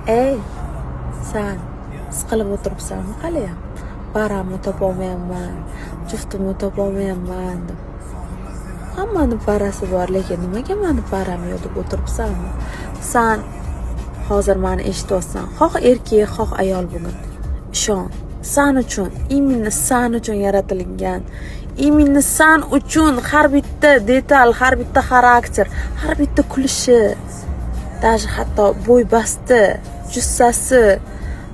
Ey, sen siqilib o'tiribsanmi haliyam? Paramni topolmayapman, juftimni topolmayapman deb. Hammani parasi bor, lekin nimaga meni param yo'q deb o'tiribsanmi? Sen hozir meni eshityapsan. Xoh erkak, xoh ayol bugun. Ishon, sen uchun, именно sen uchun yaratilgan. Именно sen uchun har bitta detal, har bitta xarakter, har bitta kulishi, даже hatto bo'y basti, jussasi,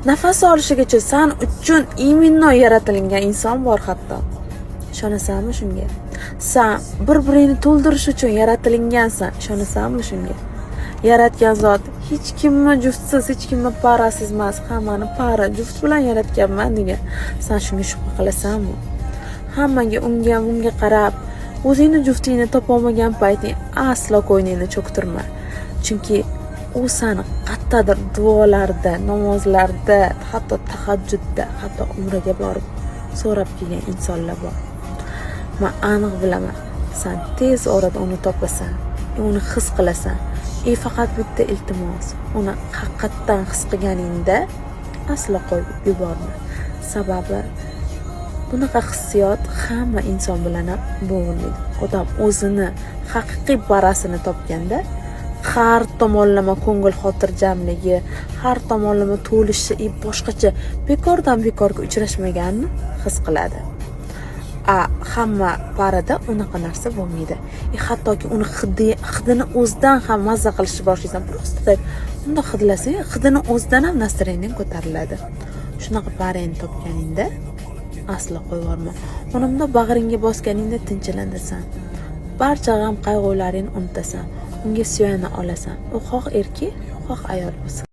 nafas olishigacha sen uchun именно yaratilgan inson bor hatto. Ishonasanmi shunga? Sen bir-birini to'ldirish uchun yaratilgansan. Ishonasanmi shunga? Yaratgan zot hech kimni juftsiz, hech kimni parasiz emas, hammani para juft bilan yaratganman degan. Sen shunga shubha qilasanmi? Hammaga unga bunga qarab, o'zingni juftingni topolmagan payting aslo ko'nglingni cho'ktirma. Chunki u seni qattadir duolarda, namozlarda, hatto tahajjudda, hatto umraga borib so'rab kelgan insonlar bor. Men aniq bilaman, sen tez orada uni topasan, uni his qilasan. Faqat bitta iltimos, uni haqiqatdan his qilganingda aslo qo'yib yuborma. Sababi bunaqa hissiyot hamma inson bilan ham bo'lmaydi. Odam o'zini haqiqiy parasini topganda har tomonlama ko'ngil xotirjamligi, har tomonlama to'lishi, boshqacha bekordan bekorga uchrashmaganini his qiladi. Hamma parada unaqa narsa bo'lmaydi. Hattoki uni hidini o'zidan ham mazza qilishni boshlaysan. Просто deb unda hidlasang, hidini o'zidan ham nastroying ko'tariladi. Shunaqa parani topganingda aslo qo'yvorma. Unimda bag'ringga bosganingda tinchlandasan. Barcha g'am qayg'ularingni unutasan. Unga suyana olasan. U xoh erkak, xoh ayol bo'lsin.